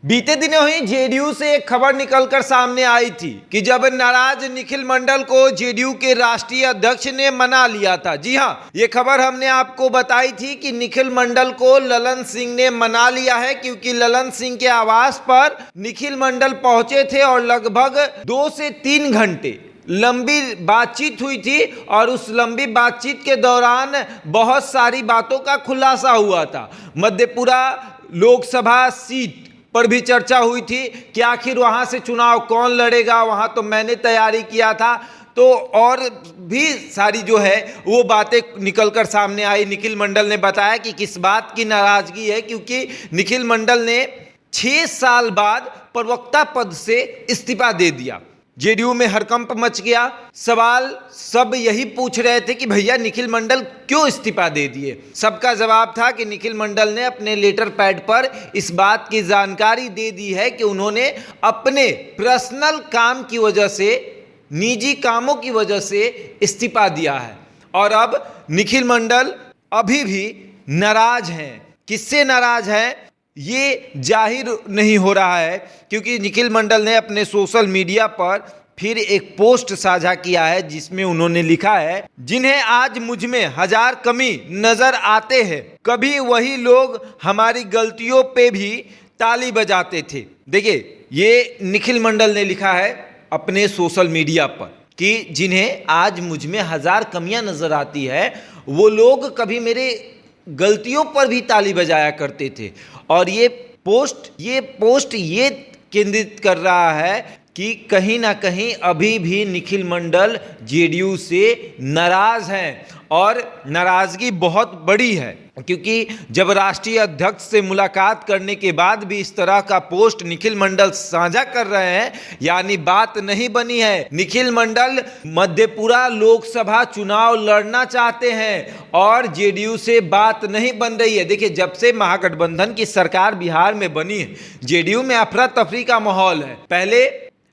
बीते दिनों ही जेडीयू से एक खबर निकलकर सामने आई थी कि जब नाराज निखिल मंडल को जेडीयू के राष्ट्रीय अध्यक्ष ने मना लिया था। जी हां, ये खबर हमने आपको बताई थी कि निखिल मंडल को ललन सिंह ने मना लिया है, क्योंकि ललन सिंह के आवास पर निखिल मंडल पहुंचे थे और लगभग 2 से 3 घंटे लंबी बातचीत हुई थी और उस लंबी बातचीत के दौरान बहुत सारी बातों का खुलासा हुआ था। मधेपुरा लोकसभा सीट पर भी चर्चा हुई थी कि आखिर वहां से चुनाव कौन लड़ेगा। वहां तो मैंने तैयारी किया था, तो और भी सारी जो है वो बातें निकलकर सामने आई। निखिल मंडल ने बताया कि किस बात की नाराजगी है, क्योंकि निखिल मंडल ने 6 साल बाद प्रवक्ता पद से इस्तीफा दे दिया। जेडीयू में हड़कंप मच गया। सवाल सब यही पूछ रहे थे कि भैया निखिल मंडल क्यों इस्तीफा दे दिए। सबका जवाब था कि निखिल मंडल ने अपने लेटर पैड पर इस बात की जानकारी दे दी है कि उन्होंने अपने पर्सनल काम की वजह से, निजी कामों की वजह से इस्तीफा दिया है। और अब निखिल मंडल अभी भी नाराज हैं। किससे नाराज हैं ये जाहिर नहीं हो रहा है, क्योंकि निखिल मंडल ने अपने सोशल मीडिया पर फिर एक पोस्ट साझा किया है जिसमें उन्होंने लिखा है, जिन्हें आज मुझ में 1000 कमी नजर आते हैं, कभी वही लोग हमारी गलतियों पे भी ताली बजाते थे। देखिए, ये निखिल मंडल ने लिखा है अपने सोशल मीडिया पर कि जिन्हें आज मुझ में 1000 कमियां नजर आती है, वो लोग कभी मेरे गलतियों पर भी ताली बजाया करते थे। और ये पोस्ट ये केंद्रित कर रहा है कि कहीं ना कहीं अभी भी निखिल मंडल जेडीयू से नाराज हैं और नाराजगी बहुत बड़ी है, क्योंकि जब राष्ट्रीय अध्यक्ष से मुलाकात करने के बाद भी इस तरह का पोस्ट निखिल मंडल साझा कर रहे हैं, यानी बात नहीं बनी है। निखिल मंडल मधेपुरा लोकसभा चुनाव लड़ना चाहते हैं और जेडीयू से बात नहीं बन रही है। देखिए, जब से महागठबंधन की सरकार बिहार में बनी है, जेडीयू में अफरा तफरी का माहौल है। पहले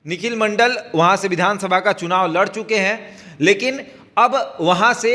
निखिल मंडल वहां से विधानसभा का चुनाव लड़ चुके हैं, लेकिन अब वहां से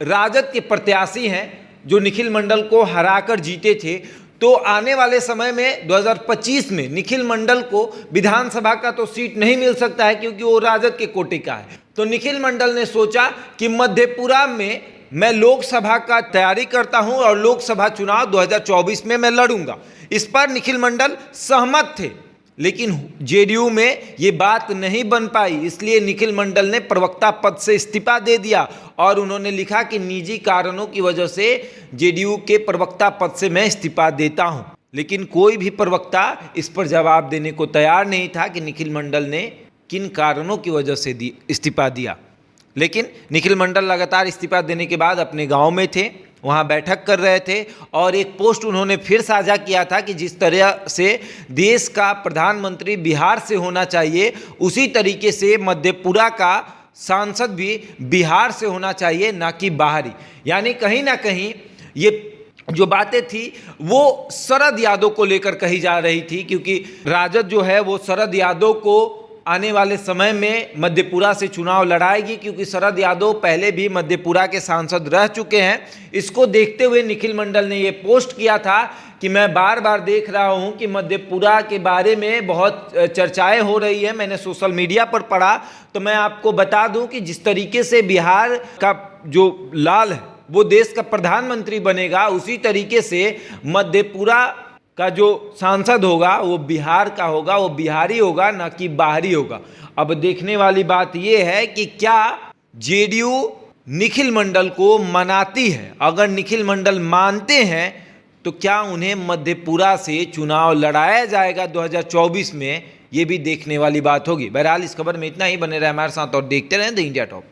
राजद के प्रत्याशी हैं जो निखिल मंडल को हराकर जीते थे। तो आने वाले समय में 2025 में निखिल मंडल को विधानसभा का तो सीट नहीं मिल सकता है, क्योंकि वो राजद के कोटे का है। तो निखिल मंडल ने सोचा कि मधेपुरा में मैं लोकसभा का तैयारी करता हूं और लोकसभा चुनाव 2024 में मैं लड़ूंगा। इस पर निखिल मंडल सहमत थे, लेकिन जेडीयू में ये बात नहीं बन पाई, इसलिए निखिल मंडल ने प्रवक्ता पद से इस्तीफा दे दिया और उन्होंने लिखा कि निजी कारणों की वजह से जेडीयू के प्रवक्ता पद से मैं इस्तीफा देता हूं। लेकिन कोई भी प्रवक्ता इस पर जवाब देने को तैयार नहीं था कि निखिल मंडल ने किन कारणों की वजह से इस्तीफा दिया। लेकिन निखिल मंडल लगातार इस्तीफा देने के बाद अपने गाँव में थे, वहाँ बैठक कर रहे थे और एक पोस्ट उन्होंने फिर साझा किया था कि जिस तरह से देश का प्रधानमंत्री बिहार से होना चाहिए, उसी तरीके से मधेपुरा का सांसद भी बिहार से होना चाहिए, ना कि बाहरी। यानी कहीं ना कहीं ये जो बातें थी वो शरद यादव को लेकर कही जा रही थी, क्योंकि राजद जो है वो शरद यादव को आने वाले समय में मधेपुरा से चुनाव लड़ाएगी, क्योंकि शरद यादव पहले भी मधेपुरा के सांसद रह चुके हैं। इसको देखते हुए निखिल मंडल ने ये पोस्ट किया था कि मैं बार बार देख रहा हूं कि मधेपुरा के बारे में बहुत चर्चाएं हो रही है, मैंने सोशल मीडिया पर पढ़ा, तो मैं आपको बता दूं कि जिस तरीके से बिहार का जो लाल है वो देश का प्रधानमंत्री बनेगा, उसी तरीके से मधेपुरा का जो सांसद होगा वो बिहार का होगा, वो बिहारी होगा, ना कि बाहरी होगा। अब देखने वाली बात यह है कि क्या जेडीयू निखिल मंडल को मनाती है। अगर निखिल मंडल मानते हैं तो क्या उन्हें मधेपुरा से चुनाव लड़ाया जाएगा 2024 में, ये भी देखने वाली बात होगी। बहरहाल इस खबर में इतना ही। बने रहे हमारे साथ और देखते रहें द इंडिया टॉप।